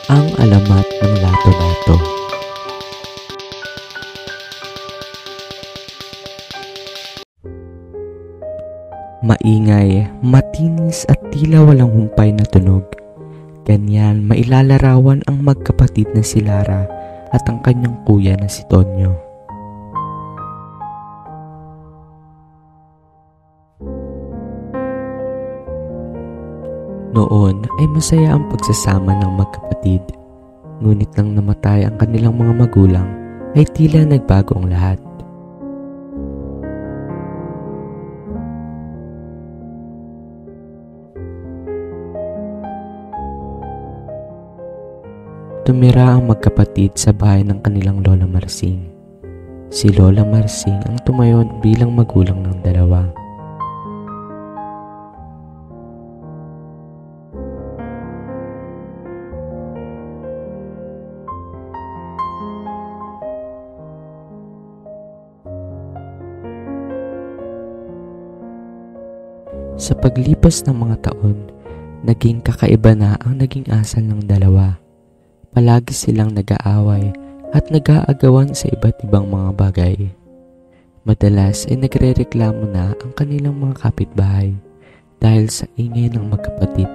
Ang alamat ng lato-lato. Maingay, matinis at tila walang humpay na tunog. Ganyan mailalarawan ang magkapatid na si Lara at ang kanyang kuya na si Tonyo. Noon ay masaya ang pagsasama ng magkapatid. Ngunit nang namatay ang kanilang mga magulang ay tila nagbago ang lahat. Tumira ang magkapatid sa bahay ng kanilang Lola Marsing. Si Lola Marsing ang tumayo bilang magulang ng dalawa. Sa paglipas ng mga taon, naging kakaiba na ang naging asal ng dalawa. Palagi silang nag-aaway at nag-aagawan sa iba't ibang mga bagay. Madalas ay nagre-reklamo na ang kanilang mga kapitbahay dahil sa ingay ng magkapatid.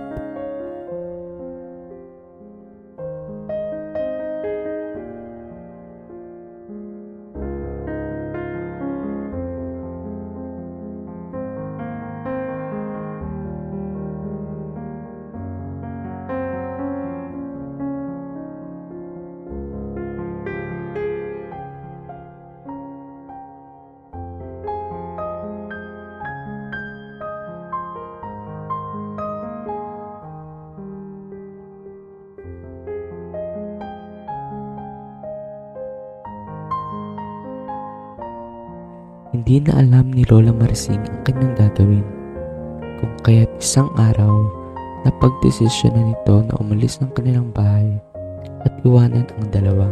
Hindi na alam ni Lola Marsing ang kanyang gagawin, kung kaya't isang araw napagdesisyon na nito na umalis ng kanilang bahay at iwanan ang dalawa.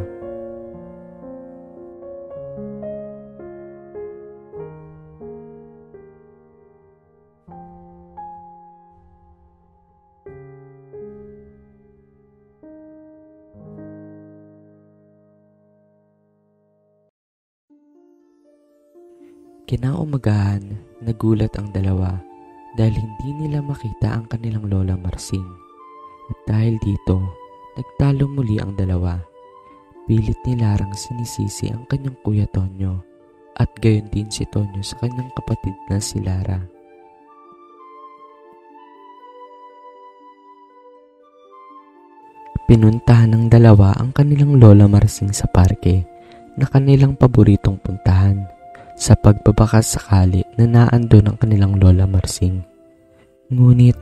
Kinaumagahan, nagulat ang dalawa dahil hindi nila makita ang kanilang Lola Marsing. At dahil dito, nagtalo muli ang dalawa. Pilit ni Larang sinisisi ang kanyang kuya Tonyo at gayon din si Tonyo sa kanyang kapatid na si Lara. Pinuntahan ng dalawa ang kanilang Lola Marsing sa parke na kanilang paboritong puntahan. Sa pagbabakas sakali na naandun ang kanilang Lola Marsing. Ngunit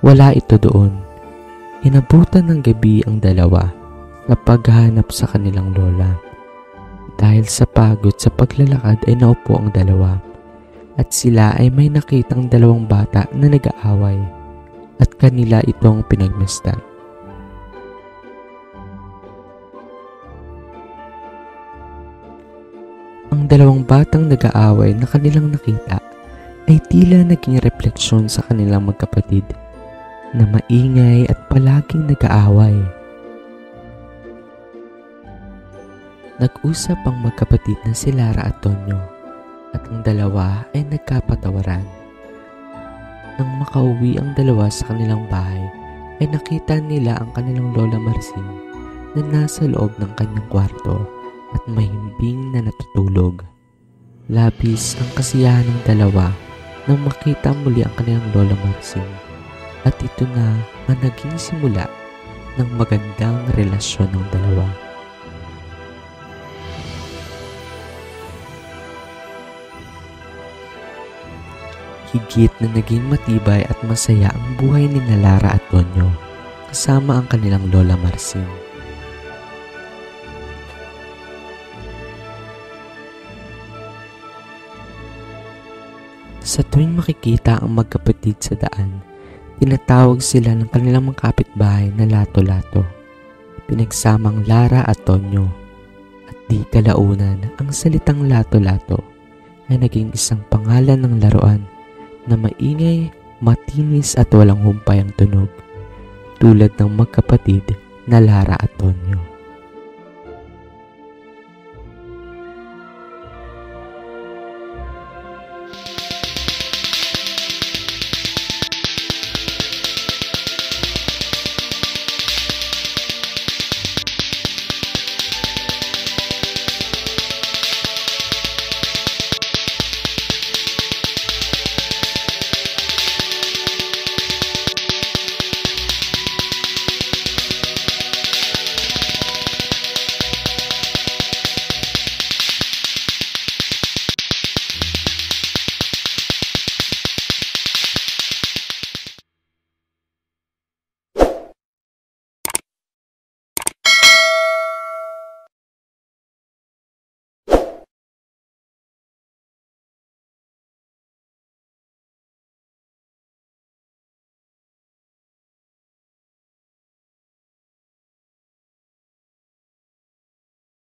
wala ito doon. Inabutan ng gabi ang dalawa na paghahanap sa kanilang lola. Dahil sa pagod sa paglalakad ay naupo ang dalawa at sila ay may nakitang dalawang bata na nag-aaway at kanila itong pinagmasdan. Ang dalawang batang nag-aaway na kanilang nakita ay tila naging refleksyon sa kanilang magkapatid na maingay at palaging nag-aaway. Nag-usap ang magkapatid na si Lara at Tonyo at ang dalawa ay nagkapatawaran. Nang makauwi ang dalawa sa kanilang bahay ay nakita nila ang kanilang Lola Marsing na nasa loob ng kanyang kwarto at mahimbing na natutulog. Labis ang kasiyahan ng dalawa nang makita muli ang kanilang Lola Marsing at ito na ang naging simula ng magandang relasyon ng dalawa. Higit na naging matibay at masaya ang buhay ni Lara at Tonyo kasama ang kanilang Lola Marsing. Sa tuwing makikita ang magkapatid sa daan, tinatawag sila ng kanilang mga kapitbahay na lato-lato. Pinagsamang Lara at Tonyo. At di kalaunan, ang salitang lato-lato ay naging isang pangalan ng laruan na maingay, matinis at walang humpay ang tunog. Tulad ng magkapatid na Lara at Tonyo.